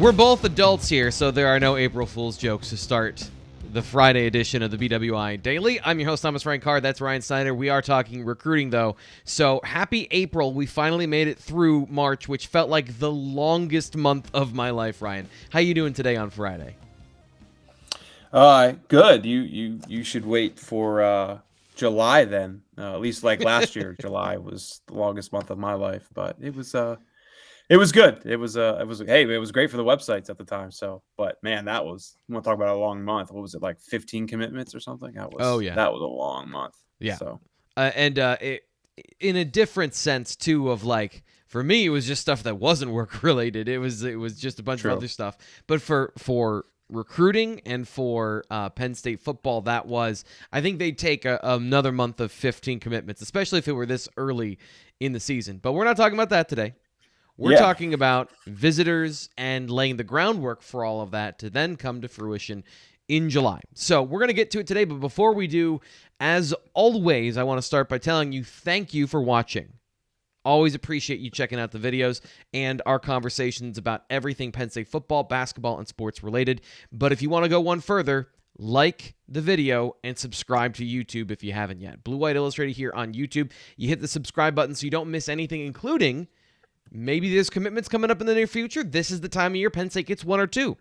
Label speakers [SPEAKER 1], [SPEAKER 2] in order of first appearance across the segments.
[SPEAKER 1] We're both adults here, so there are no April Fool's jokes to start the Friday edition of the BWI Daily. I'm your host, Thomas Frank Carr. That's Ryan Snyder. We are talking recruiting, though. So happy April. We finally made it through March, which felt like the longest month of my life, Ryan. How you doing today on Friday?
[SPEAKER 2] Good. You should wait for July then. At least like last year, July was the longest month of my life, but it was good. It was great for the websites at the time. So, but man, you want to talk about a long month. What was it, like 15 commitments or something?
[SPEAKER 1] Oh, yeah.
[SPEAKER 2] That was a long month.
[SPEAKER 1] Yeah.
[SPEAKER 2] So,
[SPEAKER 1] In a different sense, too, of like, for me, it was just stuff that wasn't work related. It was just a bunch
[SPEAKER 2] True.
[SPEAKER 1] of other stuff. But for recruiting and for Penn State football, I think they'd take another month of 15 commitments, especially if it were this early in the season. But we're not talking about that today. We're talking about visitors and laying the groundwork for all of that to then come to fruition in July. So we're going to get to it today, but before we do, as always, I want to start by telling you thank you for watching. Always appreciate you checking out the videos and our conversations about everything Penn State football, basketball, and sports related. But if you want to go one further, like the video and subscribe to YouTube if you haven't yet. Blue White Illustrated here on YouTube. You hit the subscribe button so you don't miss anything, including maybe there's commitments coming up in the near future. This is the time of year Penn State gets one or two.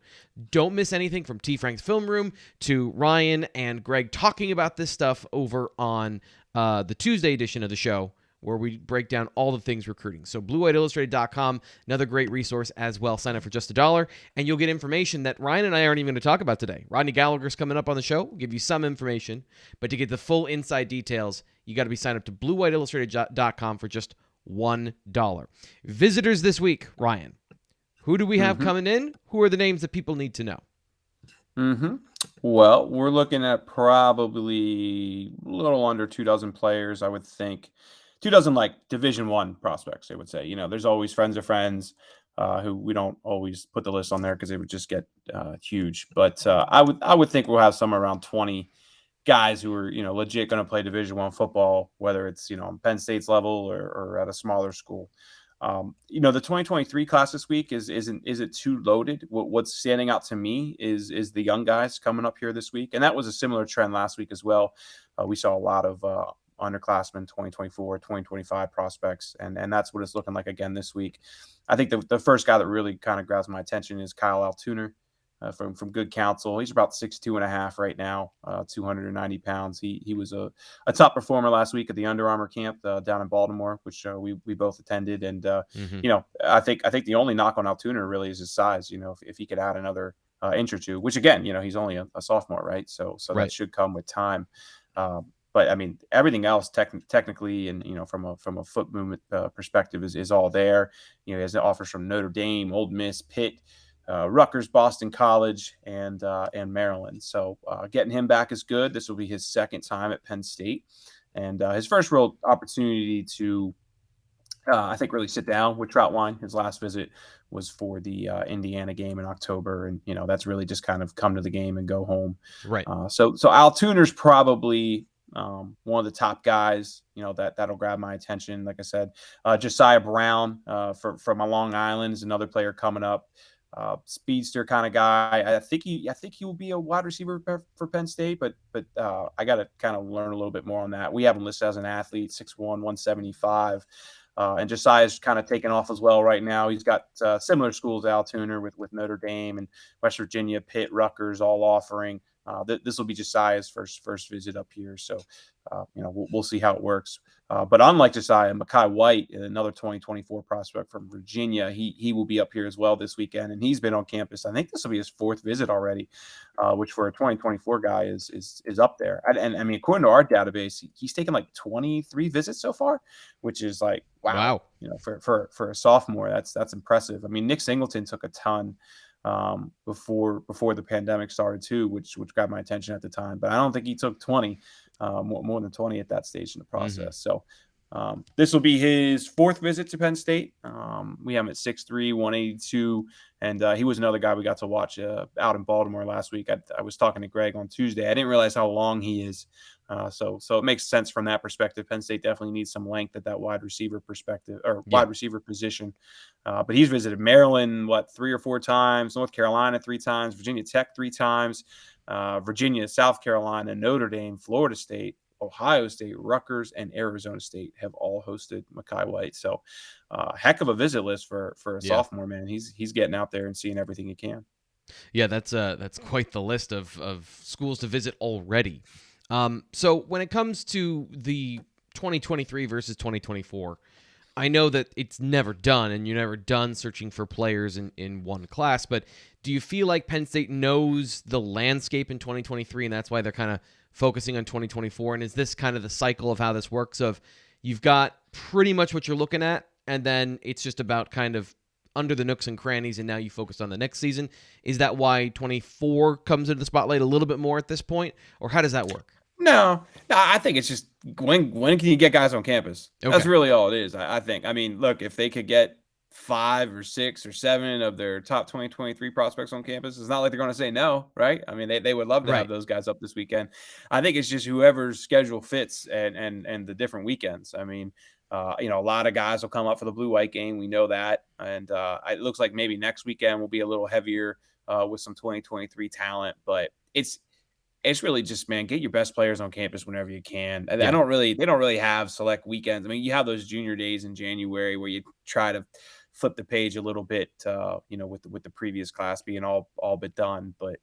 [SPEAKER 1] Don't miss anything from T. Frank's Film Room to Ryan and Greg talking about this stuff over on the Tuesday edition of the show, where we break down all the things recruiting. So BlueWhiteIllustrated.com, another great resource as well. Sign up for just $1, and you'll get information that Ryan and I aren't even going to talk about today. Rodney Gallagher's coming up on the show. We'll give you some information, but to get the full inside details, you got to be signed up to BlueWhiteIllustrated.com for just $1. Visitors this week, Ryan. Who do we have coming in? Who are the names that people need to know?
[SPEAKER 2] Well, we're looking at probably a little under 24 players, I would think. 24 like Division I prospects, I would say. You know, there's always friends of friends who we don't always put the list on there because they would just get huge. But I would think we'll have somewhere around 20 guys who are, legit going to play Division I football, whether it's, on Penn State's level or at a smaller school. The 2023 class this week isn't too loaded. What's standing out to me is the young guys coming up here this week. And that was a similar trend last week as well. We saw a lot of underclassmen 2024, 2025 prospects. And that's what it's looking like again this week. I think the first guy that really kind of grabs my attention is Kyle Altuner. From Good Counsel. He's about 6'2.5" right now, 290 pounds. He was a top performer last week at the Under Armour camp down in Baltimore, which we both attended. And I think the only knock on Altuner really is his size. If he could add another inch or two, which again, he's only a sophomore, right? So
[SPEAKER 1] Right.
[SPEAKER 2] That should come with time. But I mean, everything else technically, and from a foot movement perspective, is all there. He has offers from Notre Dame, Ole Miss, Pitt, Rutgers, Boston College, and Maryland. So getting him back is good. This will be his second time at Penn State, and his first real opportunity to, I think, really sit down with Troutwine. His last visit was for the Indiana game in October, and that's really just kind of come to the game and go home.
[SPEAKER 1] Right.
[SPEAKER 2] So Altuner's probably one of the top guys, that'll grab my attention. Like I said, Josiah Brown from Long Island is another player coming up. Speedster kind of guy. I think he will be a wide receiver for Penn State, but I got to kind of learn a little bit more on that. We have him listed as an athlete, 6'1", 175. And Josiah's kind of taken off as well right now. He's got similar schools to Altuner with Notre Dame and West Virginia, Pitt, Rutgers, all offering. This will be Josiah's first visit up here. So, we'll see how it works. But unlike Josiah, Mekhi White, another 2024 prospect from Virginia, he will be up here as well this weekend, and he's been on campus. I think this will be his fourth visit already, which for a 2024 guy is up there. And I mean, according to our database, he's taken like 23 visits so far, which is like wow. For a sophomore, that's impressive. I mean, Nick Singleton took a ton before the pandemic started too, which grabbed my attention at the time. But I don't think he took 20, more than 20 at that stage in the process. So This will be his fourth visit to Penn State. We have him at 6'3", 182, and he was another guy we got to watch out in Baltimore last week. I was talking to Greg on Tuesday. I didn't realize how long he is. So it makes sense from that perspective. Penn State definitely needs some length at that wide receiver perspective or
[SPEAKER 1] Yeah.
[SPEAKER 2] wide receiver position. But he's visited Maryland, 3 or 4 times, North Carolina 3 times, Virginia Tech 3 times, Virginia, South Carolina, Notre Dame, Florida State, Ohio State, Rutgers, and Arizona State have all hosted Mekhi White. So heck of a visit list for a sophomore, man. He's getting out there and seeing everything he can.
[SPEAKER 1] Yeah, that's quite the list of schools to visit already. So when it comes to the 2023 versus 2024, I know that it's never done, and you're never done searching for players in one class, but do you feel like Penn State knows the landscape in 2023, and that's why they're kind of focusing on 2024? And is this kind of the cycle of how this works, of you've got pretty much what you're looking at, and then it's just about kind of under the nooks and crannies, and now you focus on the next season? Is that why 24 comes into the spotlight a little bit more at this point, or how does that work?
[SPEAKER 2] No, I think it's just when can you get guys on campus?
[SPEAKER 1] Okay.
[SPEAKER 2] That's really all it is. I think. I mean, look, if they could get 5 or 6 or 7 of their top 2023 prospects on campus, it's not like they're going to say no, right? I mean, they would love to have
[SPEAKER 1] Right.
[SPEAKER 2] those guys up this weekend. I think it's just whoever's schedule fits and the different weekends. I mean, a lot of guys will come up for the blue-white game. We know that, and it looks like maybe next weekend will be a little heavier with some 2023 talent, but it's really just, man, get your best players on campus whenever you can. And
[SPEAKER 1] Yeah.
[SPEAKER 2] they don't really have select weekends. I mean, you have those junior days in January where you try to flip the page a little bit, with the previous class being all but done. But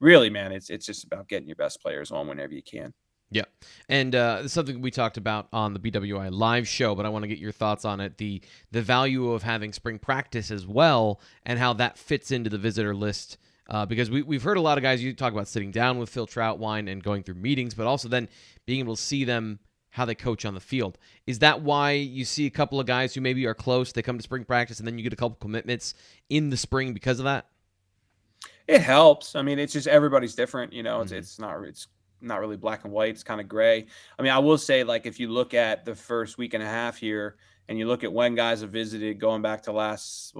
[SPEAKER 2] really, man, it's just about getting your best players on whenever you can.
[SPEAKER 1] Yeah. And something we talked about on the BWI live show, but I want to get your thoughts on it. The value of having spring practice as well, and how that fits into the visitor list. Because we've heard a lot of guys, you talk about sitting down with Phil Troutwine and going through meetings, but also then being able to see them, how they coach on the field. Is that why you see a couple of guys who maybe are close, they come to spring practice, and then you get a couple commitments in the spring because of that?
[SPEAKER 2] It helps. I mean, it's just everybody's different.
[SPEAKER 1] Mm-hmm.
[SPEAKER 2] It's not really black and white. It's kind of gray. I mean, I will say, like, if you look at the first week and a half here, and you look at when guys have visited, going back to last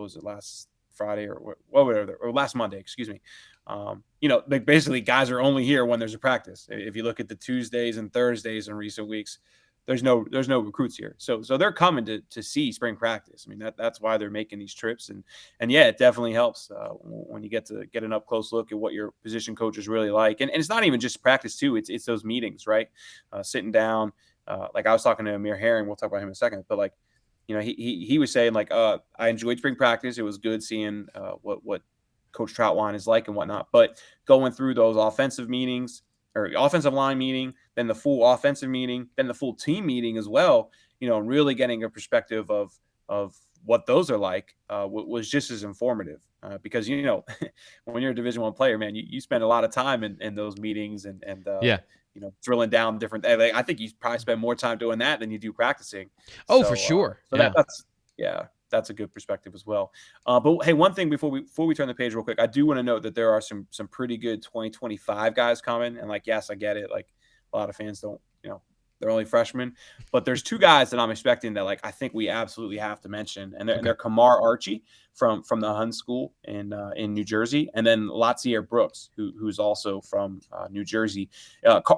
[SPEAKER 2] Friday or whatever, or last Monday, excuse me. Like basically guys are only here when there's a practice. If you look at the Tuesdays and Thursdays in recent weeks, there's no recruits here. So they're coming to see spring practice. I mean, that's why they're making these trips. And yeah, it definitely helps when you get to get an up close look at what your position coaches really like. And it's not even just practice too. It's those meetings, right? Sitting down. Like I was talking to Amir Herring, we'll talk about him in a second, but like, he was saying, like, I enjoyed spring practice. It was good seeing what Coach Troutwine is like and whatnot. But going through those offensive meetings, or offensive line meeting, then the full offensive meeting, then the full team meeting as well, really getting a perspective of what those are like was just as informative. Because when you're a Division I player, man, you spend a lot of time in those meetings and
[SPEAKER 1] Yeah.
[SPEAKER 2] drilling down different. I think you probably spend more time doing that than you do practicing.
[SPEAKER 1] Oh, for sure.
[SPEAKER 2] So that's a good perspective as well. But hey, one thing before we turn the page real quick, I do want to note that there are some pretty good 2025 guys coming. And like, yes, I get it. Like a lot of fans don't, they're only freshmen, but there's 2 guys that I'm expecting that, like, I think we absolutely have to mention, and they're Kamar Archie from the Hun School in New Jersey, and then Latsier Brooks, who's also from New Jersey.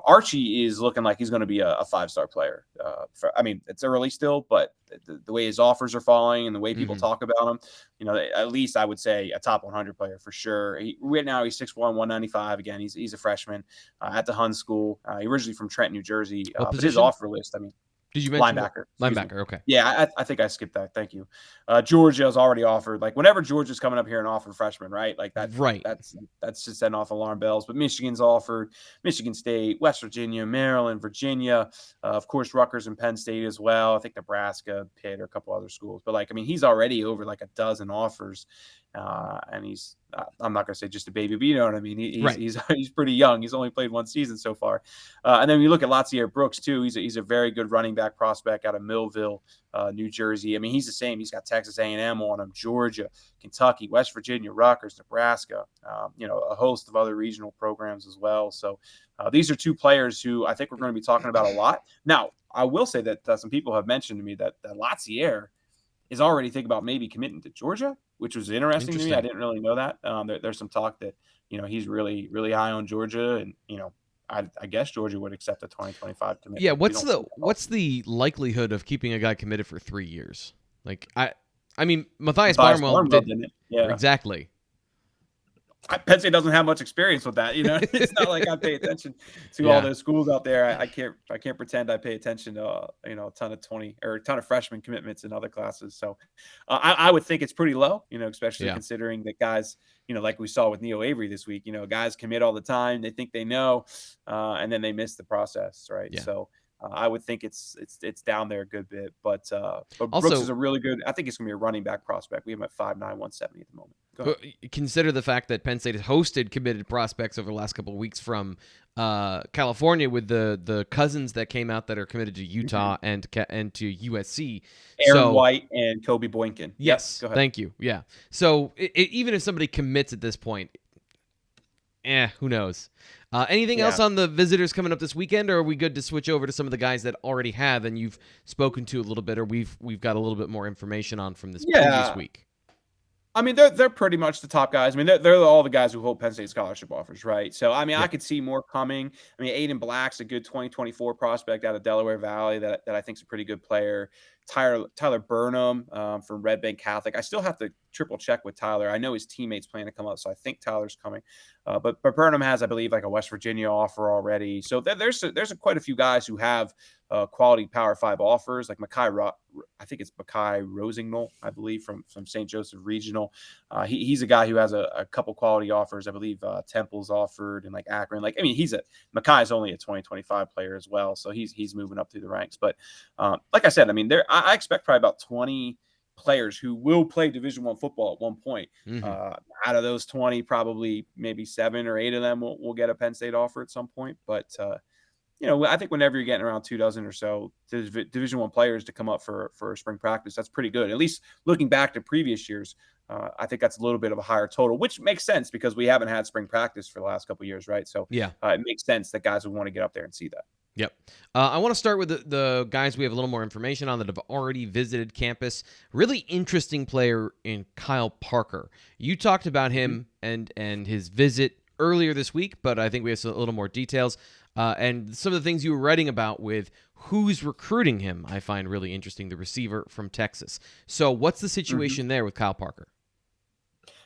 [SPEAKER 2] Archie is looking like he's going to be a 5-star player. I mean, it's early still, but the way his offers are falling and the way people talk about him, at least I would say a top 100 player for sure. Right now he's 6'1", 195. Again, he's a freshman at the Hun School. He originally from Trenton, New Jersey.
[SPEAKER 1] What
[SPEAKER 2] But his
[SPEAKER 1] position?
[SPEAKER 2] offer list, I mean,
[SPEAKER 1] Did you mention
[SPEAKER 2] linebacker.
[SPEAKER 1] Linebacker, okay.
[SPEAKER 2] Yeah, I think I skipped that. Thank you. Georgia's already offered. Like, whenever Georgia's coming up here and offering freshmen, right? Like that.
[SPEAKER 1] Right.
[SPEAKER 2] That's just setting off alarm bells. But Michigan's offered. Michigan State, West Virginia, Maryland, Virginia, of course, Rutgers and Penn State as well. I think Nebraska, Pitt, or a couple other schools. But like, I mean, he's already over like a dozen offers, and he's. I'm not going to say just a baby, but you know what I mean. He's pretty young. He's only played one season so far. And then you look at Latsier Brooks too. He's a very good running back prospect out of Millville, New Jersey. I mean, he's the same. He's got Texas A&M on him, Georgia, Kentucky, West Virginia, Rutgers, Nebraska. A host of other regional programs as well. So these are 2 players who I think we're going to be talking about a lot. Now, I will say that some people have mentioned to me that Latsier is already thinking about maybe committing to Georgia, which was interesting to me. I didn't really know that. There's some talk that, he's really, really high on Georgia, and, I guess Georgia would accept a 2025 commitment.
[SPEAKER 1] Yeah, what's the likelihood of keeping a guy committed for 3 years? Like I mean, Matthias Barnwell did
[SPEAKER 2] didn't it? Yeah.
[SPEAKER 1] exactly.
[SPEAKER 2] Penn State doesn't have much experience with that. It's not like I pay attention to all those schools out there. I can't pretend I pay attention to a ton of 20 or a ton of freshman commitments in other classes. So I would think it's pretty low. Especially considering that guys, like we saw with Neo Avery this week. Guys commit all the time. They think they know, and then they miss the process, right?
[SPEAKER 1] Yeah.
[SPEAKER 2] So. I would think it's down there a good bit, but
[SPEAKER 1] also,
[SPEAKER 2] Brooks is a really good. I think it's going to be a running back prospect. We have him at 5'9", 170 at the moment.
[SPEAKER 1] Consider the fact that Penn State has hosted committed prospects over the last couple of weeks from California with the cousins that came out that are committed to Utah and to USC.
[SPEAKER 2] Aaron White and Kobe Boykin.
[SPEAKER 1] Yes,
[SPEAKER 2] go ahead.
[SPEAKER 1] Thank you. Yeah. So even if somebody commits at this point, who knows? Anything else on the visitors coming up this weekend, or are we good to switch over to some of the guys that already have and you've spoken to a little bit, or we've got a little bit more information on from this previous week?
[SPEAKER 2] I mean, they're pretty much the top guys. I mean, they're all the guys who hold Penn State scholarship offers, right? So, I mean, I could see more coming. I mean, Aiden Black's a good 2024 prospect out of Delaware Valley that I think is a pretty good player. Tyler Burnham from Red Bank Catholic. I still have to triple check with Tyler. I know his teammates plan to come up, so I think Tyler's coming. But Burnham has, I believe, like a West Virginia offer already. So there's quite a few guys who have quality Power 5 offers, like I think it's Mackay Rossignol, I believe, from St. Joseph Regional. He's a guy who has a couple quality offers. I believe Temple's offered, and like Akron. Like, I mean, Mackay's only a 2025 player as well, so he's moving up through the ranks. But like I said, I mean, I expect probably about 20 players who will play Division I football at one point. Out of those 20, probably maybe 7 or 8 of them will get a Penn State offer at some point. But I think whenever you're getting around 2 dozen or so Division I players to come up for spring practice, that's pretty good. At least looking back to previous years, I think that's a little bit of a higher total, which makes sense because we haven't had spring practice for the last couple of years, right? So it makes sense that guys would want to get up there and see that.
[SPEAKER 1] Yep. I want to start with the guys we have a little more information on that have already visited campus. Really interesting player in Kyle Parker. You talked about him and his visit earlier this week, but I think we have a little more details. And some of the things you were writing about with who's recruiting him, I find really interesting. The receiver from Texas. So what's the situation there with Kyle Parker?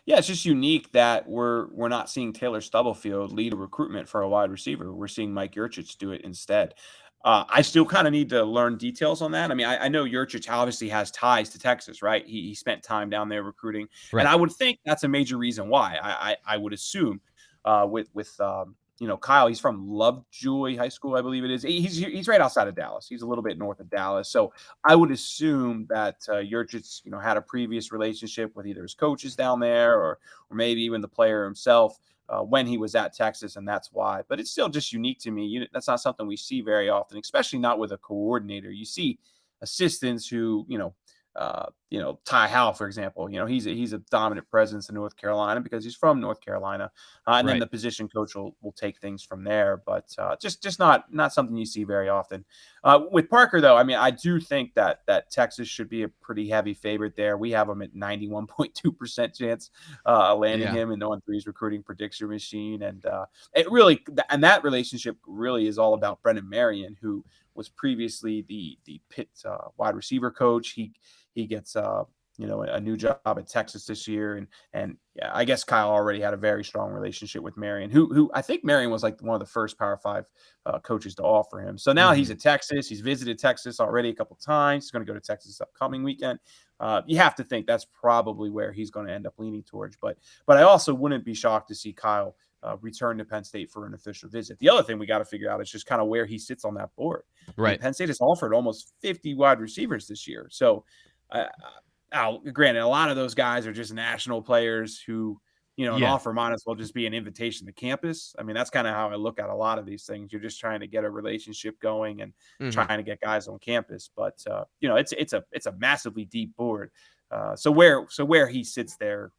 [SPEAKER 2] Yeah, it's just unique that we're not seeing Taylor Stubblefield lead a recruitment for a wide receiver. We're seeing Mike Yurcich do it instead. I still kind of need to learn details on that. I mean, I know Yurcich obviously has ties to Texas, right? He spent time down there recruiting, and I would think that's a major reason why. I would assume with Kyle, he's from Lovejoy High School, I believe it is. He's right outside of Dallas. He's a little bit north of Dallas. So I would assume that Yurcich, had a previous relationship with either his coaches down there or maybe even the player himself when he was at Texas, and that's why. But it's still just unique to me. That's not something we see very often, especially not with a coordinator. You see assistants who, Ty Howell, for example, he's a dominant presence in North Carolina because he's from North Carolina, and then the position coach will take things from there. But just not something you see very often. With Parker, though, I mean, I do think that Texas should be a pretty heavy favorite there. We have him at 91.2% chance landing him in the On3's recruiting prediction machine, and that relationship really is all about Brendan Marion, who was previously the Pitt wide receiver coach. He gets a new job at Texas this year, and I guess Kyle already had a very strong relationship with Marion, who I think Marion was like one of the first Power 5 coaches to offer him. So now he's at Texas. He's visited Texas already a couple times. He's going to go to Texas this upcoming weekend. You have to think that's probably where he's going to end up leaning towards. But I also wouldn't be shocked to see Kyle return to Penn State for an official visit. The other thing we got to figure out is just kind of where he sits on that board.
[SPEAKER 1] Right.
[SPEAKER 2] I mean, Penn State has offered almost 50 wide receivers this year. So, granted, a lot of those guys are just national players who, an offer might as well just be an invitation to campus. I mean, that's kind of how I look at a lot of these things. You're just trying to get a relationship going and trying to get guys on campus. But it's a massively deep board. So where he sits there,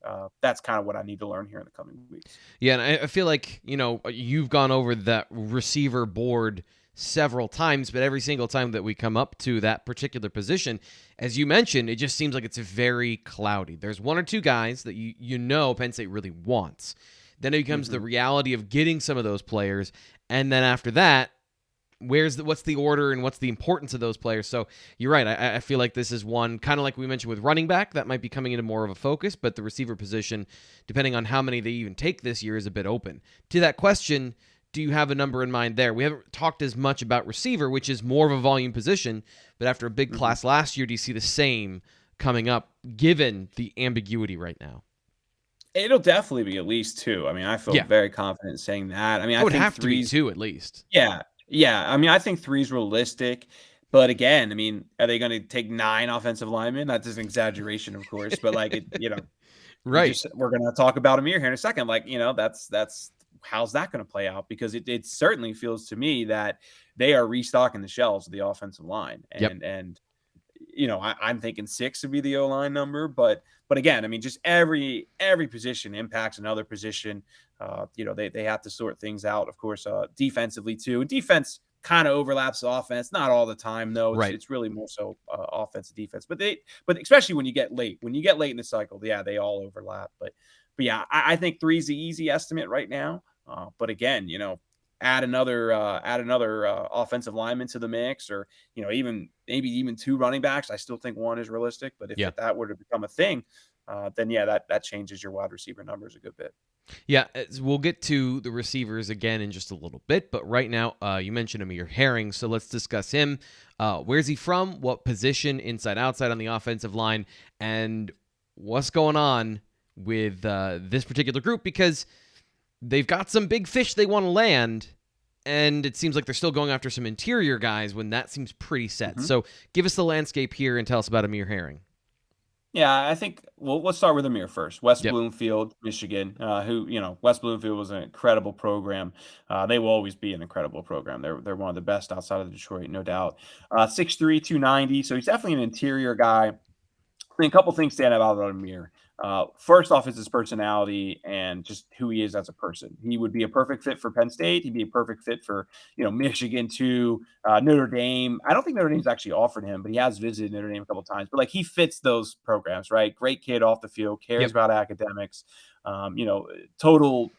[SPEAKER 2] that's kind of what I need to learn here in the coming weeks.
[SPEAKER 1] Yeah, and I feel like, you've gone over that receiver board several times, but every single time that we come up to that particular position, as you mentioned, it just seems like it's very cloudy. There's one or two guys that you know Penn State really wants. Then it becomes the reality of getting some of those players, and then after that, what's the order and what's the importance of those players? So you're right. I feel like this is one, kind of like we mentioned with running back, that might be coming into more of a focus, but the receiver position, depending on how many they even take this year, is a bit open. To that question, do you have a number in mind there? We haven't talked as much about receiver, which is more of a volume position, but after a big class last year, do you see the same coming up given the ambiguity right now?
[SPEAKER 2] It'll definitely be at least two. I mean, I feel very confident saying that. I mean, I
[SPEAKER 1] would
[SPEAKER 2] think
[SPEAKER 1] have to be two at least.
[SPEAKER 2] Yeah. Yeah. I mean, I think three is realistic. But again, I mean, are they going to take 9 offensive linemen? That's just an exaggeration, of course. But like,
[SPEAKER 1] right.
[SPEAKER 2] We're going to talk about Amir here in a second. Like, that's how's that going to play out? Because it certainly feels to me that they are restocking the shelves of the offensive line. And I'm thinking 6 would be the O-line number, but again, I mean, just every position impacts another position. They have to sort things out, of course, defensively too. Defense kind of overlaps offense, not all the time though. It's really more so offense and defense, but especially when you get late in the cycle, they all overlap. But yeah, I think 3 is the easy estimate right now. But again, add another offensive lineman to the mix, or maybe even 2 running backs. I still think 1 is realistic, but if that were to become a thing, then that changes your wide receiver numbers a good bit.
[SPEAKER 1] Yeah, we'll get to the receivers again in just a little bit, but right now you mentioned Amir Herring, so let's discuss him. Where's he from? What position, inside, outside on the offensive line, and what's going on with this particular group? Because they've got some big fish they want to land, and it seems like they're still going after some interior guys when that seems pretty set. So give us the landscape here and tell us about Amir Herring.
[SPEAKER 2] Yeah, I think, well, let's start with Amir first. West Bloomfield, Michigan, West Bloomfield was an incredible program. They will always be an incredible program. They're one of the best outside of Detroit, no doubt. 6'3", 290, so he's definitely an interior guy. I mean, a couple things stand out about Amir. First off is his personality and just who he is as a person. He would be a perfect fit for Penn State. He'd be a perfect fit for, Michigan too, Notre Dame. I don't think Notre Dame's actually offered him, but he has visited Notre Dame a couple times. But like, he fits those programs, right? Great kid off the field, cares about academics, total.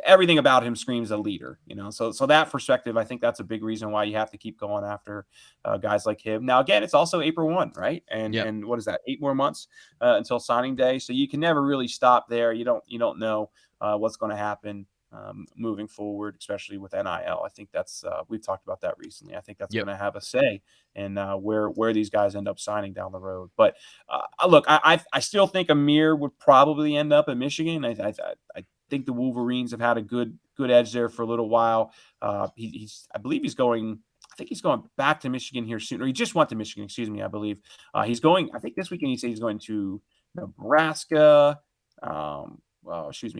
[SPEAKER 2] Everything about him screams a leader, so that perspective, I think that's a big reason why you have to keep going after guys like him. Now, again, it's also April 1, right? And what is that? 8 more months until signing day. So you can never really stop there. You don't know what's going to happen moving forward, especially with NIL. I think that's we've talked about that recently. I think that's going to have a say in where these guys end up signing down the road. But look, I still think Amir would probably end up at Michigan. I think the Wolverines have had a good edge there for a little while. I believe he's going. I think he's going back to Michigan here soon, or he just went to Michigan. Excuse me. I believe he's going. I think this weekend he said he's going to Nebraska.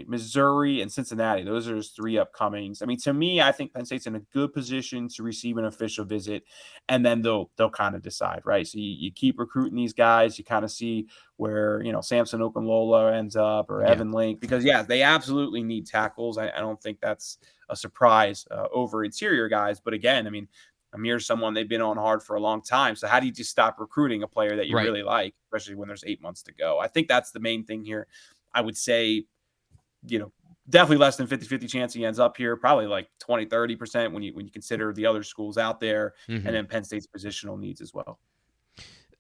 [SPEAKER 2] Missouri and Cincinnati. Those are his 3 upcomings. I mean, to me, I think Penn State's in a good position to receive an official visit, and then they'll kind of decide, right? So you keep recruiting these guys. You kind of see where, Samson Okunlola ends up, or Evan Link, because they absolutely need tackles. I don't think that's a surprise over interior guys. But again, I mean, Amir's someone they've been on hard for a long time. So how do you just stop recruiting a player that you really like, especially when there's 8 months to go? I think that's the main thing here. I would say, definitely less than 50-50 chance he ends up here, probably like 20-30% when you consider the other schools out there, and then Penn State's positional needs as well.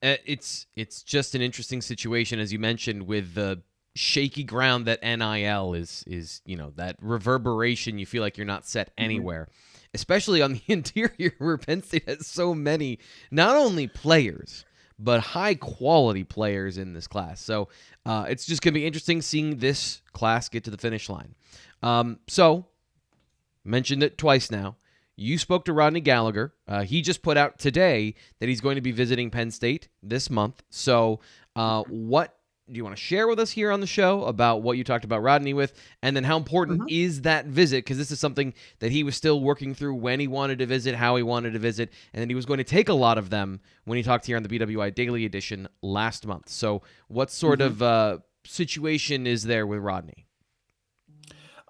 [SPEAKER 1] It's just an interesting situation, as you mentioned, with the shaky ground that NIL is that reverberation. You feel like you're not set anywhere, especially on the interior where Penn State has so many, not only players, but high-quality players in this class. So it's just going to be interesting seeing this class get to the finish line. So, mentioned it twice now. You spoke to Rodney Gallagher. He just put out today that he's going to be visiting Penn State this month. So what do you want to share with us here on the show about what you talked about Rodney with, and then how important is that visit? Because this is something that he was still working through when he wanted to visit, how he wanted to visit, and then he was going to take a lot of them when he talked here on the BWI Daily Edition last month. So what sort of situation is there with Rodney?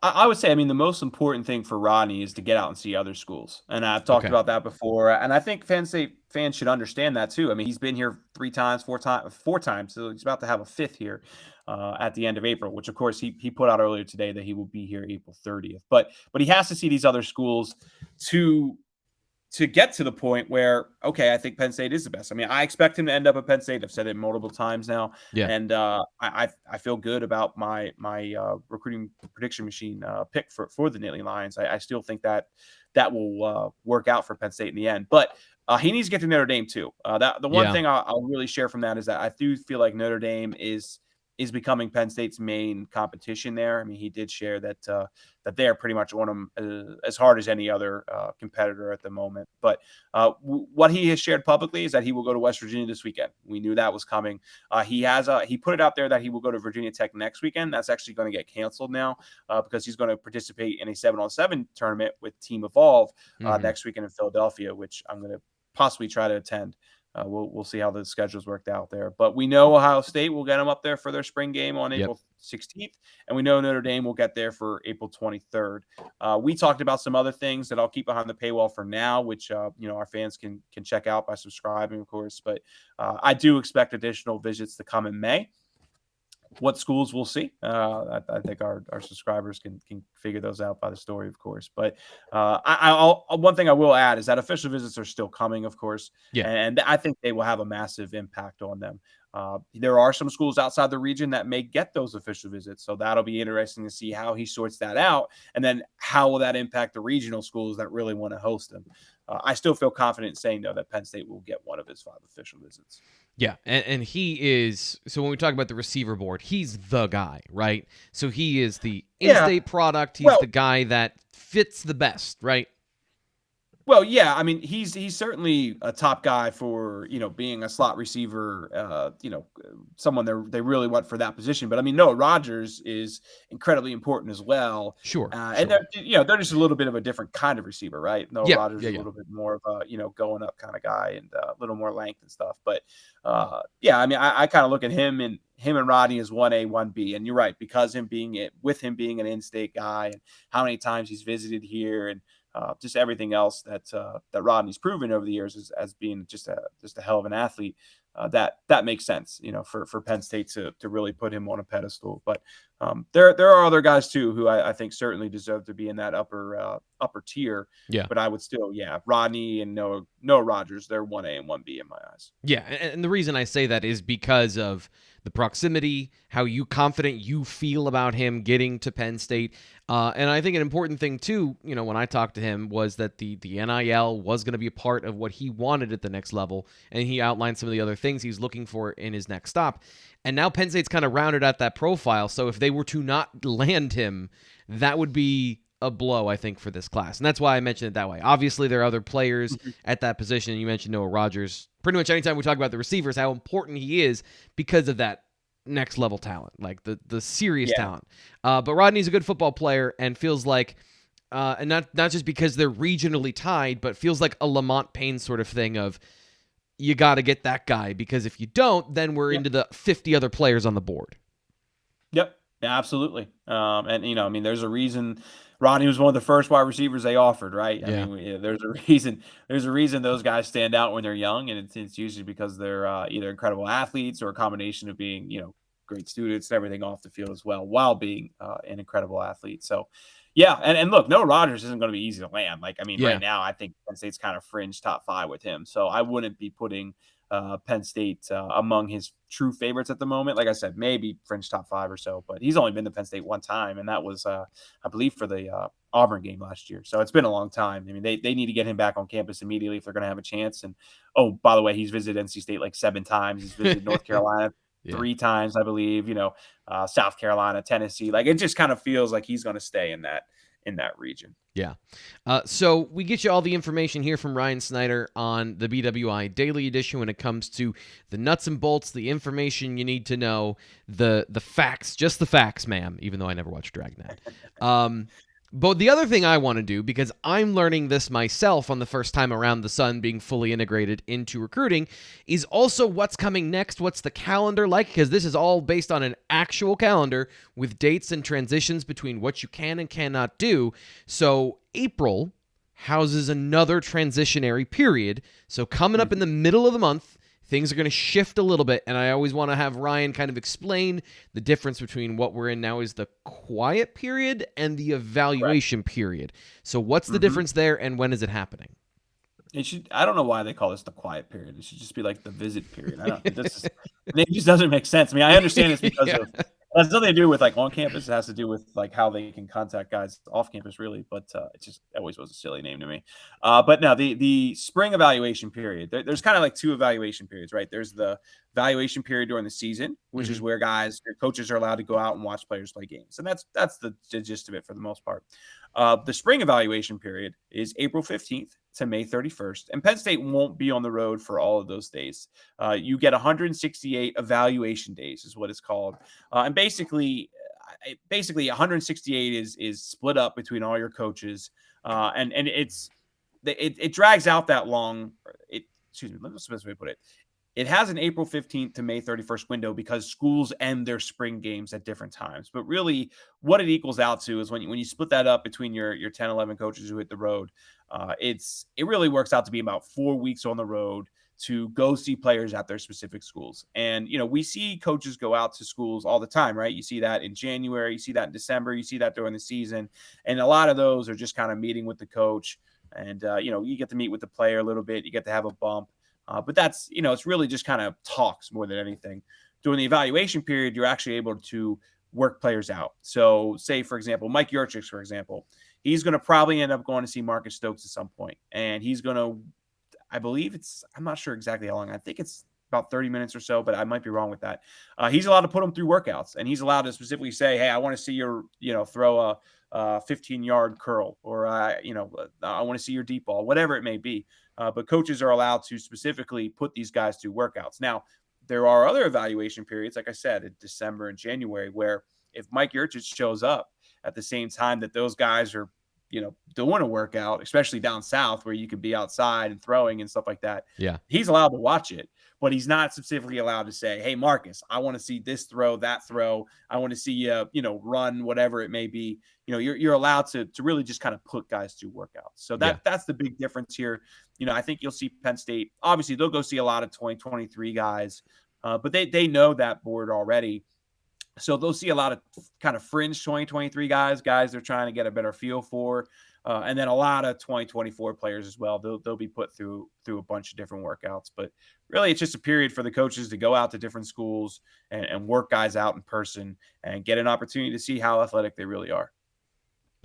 [SPEAKER 2] I would say, I mean, the most important thing for Rodney is to get out and see other schools. And I've talked
[SPEAKER 1] Okay.
[SPEAKER 2] about that before. And I think Penn State fans should understand that too. I mean, he's been here four times. So he's about to have a fifth here at the end of April, which of course he put out earlier today that he will be here April 30th. But he has to see these other schools to get to the point where, okay, I think Penn State is the best. I mean, I expect him to end up at Penn State. I've said it multiple times now,
[SPEAKER 1] Yeah.
[SPEAKER 2] and I feel good about my recruiting prediction machine pick for the Nittany Lions. I still think that will work out for Penn State in the end, but he needs to get to Notre Dame too. That the one
[SPEAKER 1] Yeah.
[SPEAKER 2] thing I'll really share from that is that I do feel like Notre Dame is becoming Penn State's main competition there. I mean, he did share that that they are pretty much on him as hard as any other competitor at the moment. But what he has shared publicly is that he will go to West Virginia this weekend. We knew that was coming. He put it out there that he will go to Virginia Tech next weekend. That's actually going to get canceled now because he's going to participate in a 7-on-7 tournament with Team Evolve next weekend in Philadelphia, which I'm going to possibly try to attend. We'll see how the schedule's worked out there. But we know Ohio State will get them up there for their spring game on April 16th. And we know Notre Dame will get there for April 23rd. We talked about some other things that I'll keep behind the paywall for now, which our fans can check out by subscribing, of course. But I do expect additional visits to come in May. What schools we'll see. I think our subscribers can figure those out by the story, of course. But one thing I will add is that official visits are still coming, of course, and I think they will have a massive impact on them. There are some schools outside the region that may get those official visits, so that'll be interesting to see how he sorts that out, and then how will that impact the regional schools that really want to host them. I still feel confident in saying, though, that Penn State will get one of his 5 official visits.
[SPEAKER 1] Yeah, and he is, so when we talk about the receiver board, he's the guy, right? So he is the in-state product. He's the guy that fits the best, right?
[SPEAKER 2] Well, yeah, I mean, he's certainly a top guy for, being a slot receiver, someone they really want for that position. But I mean, Noah Rogers is incredibly important as well.
[SPEAKER 1] Sure.
[SPEAKER 2] And they're just a little bit of a different kind of receiver, right? Noah Rogers is a little bit more of a, going up kind of guy and a little more length and stuff. But I mean, I kind of look at him and Rodney as 1A, 1B. And you're right, because him being an in-state guy and how many times he's visited here and just everything else that Rodney's proven over the years as being just a hell of an athlete. That makes sense, for Penn State to really put him on a pedestal. But there are other guys too who I think certainly deserve to be in that upper tier.
[SPEAKER 1] Yeah.
[SPEAKER 2] But I would still, Rodney and Noah Rogers, they're 1A and 1B in my eyes.
[SPEAKER 1] Yeah, and the reason I say that is because of the proximity, how confident you feel about him getting to Penn State. And I think an important thing, too, when I talked to him, was that the NIL was going to be a part of what he wanted at the next level. And he outlined some of the other things he's looking for in his next stop. And now Penn State's kind of rounded out that profile. So if they were to not land him, that would be a blow, I think, for this class. And that's why I mentioned it that way. Obviously, there are other players at that position. You mentioned Noah Rogers. Pretty much anytime we talk about the receivers, how important he is because of that next level talent, like the serious talent. But Rodney's a good football player and feels like, and not just because they're regionally tied, but feels like a Lamont Payne sort of thing of, you got to get that guy, because if you don't, then we're into the 50 other players on the board.
[SPEAKER 2] Yep. Yeah, absolutely. And there's a reason Rodney was one of the first wide receivers they offered, right? I mean, there's a reason. There's a reason those guys stand out when they're young, and it's usually because they're either incredible athletes or a combination of being, great students and everything off the field as well, while being an incredible athlete. So, yeah, and look, Noah Rogers isn't going to be easy to land. Right now, I think Penn State's kind of fringe top 5 with him. So I wouldn't be putting Penn State among his true favorites at the moment. Like I said, maybe fringe top 5 or so, but he's only been to Penn State one time, and that was, I believe, for the Auburn game last year. So it's been a long time. I mean, they need to get him back on campus immediately if they're going to have a chance. And, oh, by the way, he's visited NC State like 7 times. He's visited North Carolina 3 times, I believe, South Carolina, Tennessee. Like, it just kind of feels like he's going to stay in that region.
[SPEAKER 1] Yeah. So we get you all the information here from Ryan Snyder on the BWI Daily Edition when it comes to the nuts and bolts, the information you need to know, the facts, just the facts, ma'am, even though I never watched Dragnet. But the other thing I want to do, because I'm learning this myself on the first time around the sun being fully integrated into recruiting, is also what's coming next. What's the calendar like? Because this is all based on an actual calendar with dates and transitions between what you can and cannot do. So April houses another transitionary period. So coming up in the middle of the month, things are going to shift a little bit, and I always want to have Ryan kind of explain the difference between what we're in now is the quiet period and the evaluation period. So what's the difference there, and when is it happening?
[SPEAKER 2] I don't know why they call this the quiet period. It should just be like the visit period. The name just doesn't make sense. I mean, I understand it's because of it has nothing to do with like on campus. It has to do with like how they can contact guys off campus, really. But it just always was a silly name to me. But no, the spring evaluation period. There's kind of like two evaluation periods, right? There's the evaluation period during the season, which is where your coaches are allowed to go out and watch players play games, and that's the gist of it for the most part. The spring evaluation period is April 15th to May 31st, and Penn State won't be on the road for all of those days. You get 168 evaluation days is what it's called. And basically 168 is split up between all your coaches. And it drags out that long. Excuse me, let me best way to put it. It has an April 15th to May 31st window because schools end their spring games at different times. But really what it equals out to is when you split that up between your 10, 11 coaches who hit the road, it really works out to be about 4 weeks on the road to go see players at their specific schools. And, we see coaches go out to schools all the time, right? You see that in January, you see that in December, you see that during the season. And a lot of those are just kind of meeting with the coach. And, you get to meet with the player a little bit, you get to have a bump. But that's, it's really just kind of talks more than anything. During the evaluation period, you're actually able to work players out. So say, for example, Mike Yurchik, for example, he's going to probably end up going to see Marcus Stokes at some point. And he's going to, I believe I'm not sure exactly how long. I think it's about 30 minutes or so, but I might be wrong with that. He's allowed to put him through workouts, and he's allowed to specifically say, hey, I want to see your, throw a 15-yard curl, or, I want to see your deep ball, whatever it may be. But coaches are allowed to specifically put these guys through workouts. Now, there are other evaluation periods, like I said, in December and January, where if Mike Yurchik shows up at the same time that those guys are, doing a workout, especially down south where you could be outside and throwing and stuff like that.
[SPEAKER 1] Yeah.
[SPEAKER 2] He's allowed to watch it, but he's not specifically allowed to say, hey, Marcus, I want to see this throw, that throw. I want to see you, run, whatever it may be. You're allowed to really just kind of put guys through workouts. So that's the big difference here. I think you'll see Penn State, obviously they'll go see a lot of 2023 guys, but they know that board already. So they'll see a lot of kind of fringe 2023 guys they're trying to get a better feel for. And then a lot of 2024 players as well. They'll be put through a bunch of different workouts. But really, it's just a period for the coaches to go out to different schools and work guys out in person and get an opportunity to see how athletic they really are.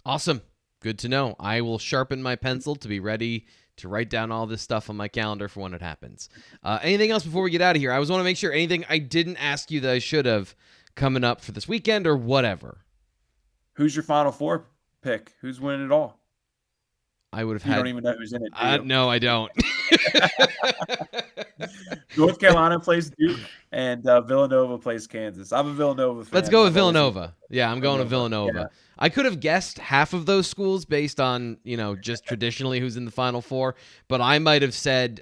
[SPEAKER 1] Awesome. Good to know. I will sharpen my pencil to be ready to write down all this stuff on my calendar for when it happens. Anything else before we get out of here? I always want to make sure anything I didn't ask you that I should have coming up for this weekend or whatever.
[SPEAKER 2] Who's your Final Four pick? Who's winning it all?
[SPEAKER 1] I would have
[SPEAKER 2] You don't even know who's in it.
[SPEAKER 1] No, I don't.
[SPEAKER 2] North Carolina plays Duke, and Villanova plays Kansas. I'm a Villanova fan.
[SPEAKER 1] Let's go with Villanova. Yeah, I'm going with Villanova.
[SPEAKER 2] Yeah.
[SPEAKER 1] I could have guessed half of those schools based on, just traditionally who's in the Final Four, but I might have said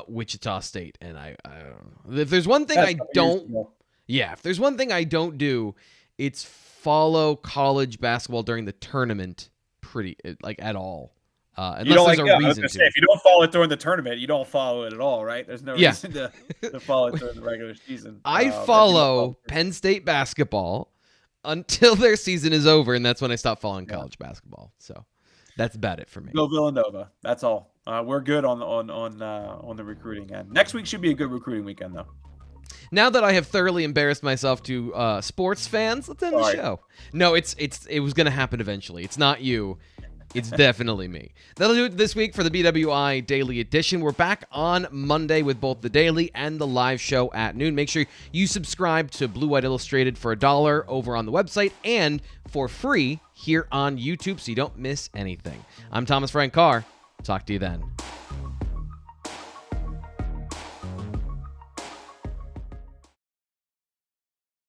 [SPEAKER 1] Wichita State. And I don't know. If there's one thing if there's one thing I don't do, it's follow college basketball during the tournament at all. Unless there's a reason to.
[SPEAKER 2] If you don't follow it during the tournament, you don't follow it at all, right? There's no reason to follow it during the regular season.
[SPEAKER 1] I follow Penn State basketball until their season is over, and that's when I stop following college basketball. So that's about it for me.
[SPEAKER 2] Go Villanova. That's all. We're good on the recruiting end. Next week should be a good recruiting weekend, though.
[SPEAKER 1] Now that I have thoroughly embarrassed myself to sports fans, let's end the show. No, it was going to happen eventually. It's not you. It's definitely me. That'll do it this week for the BWI Daily Edition. We're back on Monday with both the daily and the live show at noon. Make sure you subscribe to Blue White Illustrated for $1 over on the website and for free here on YouTube so you don't miss anything. I'm Thomas Frank Carr. Talk to you then.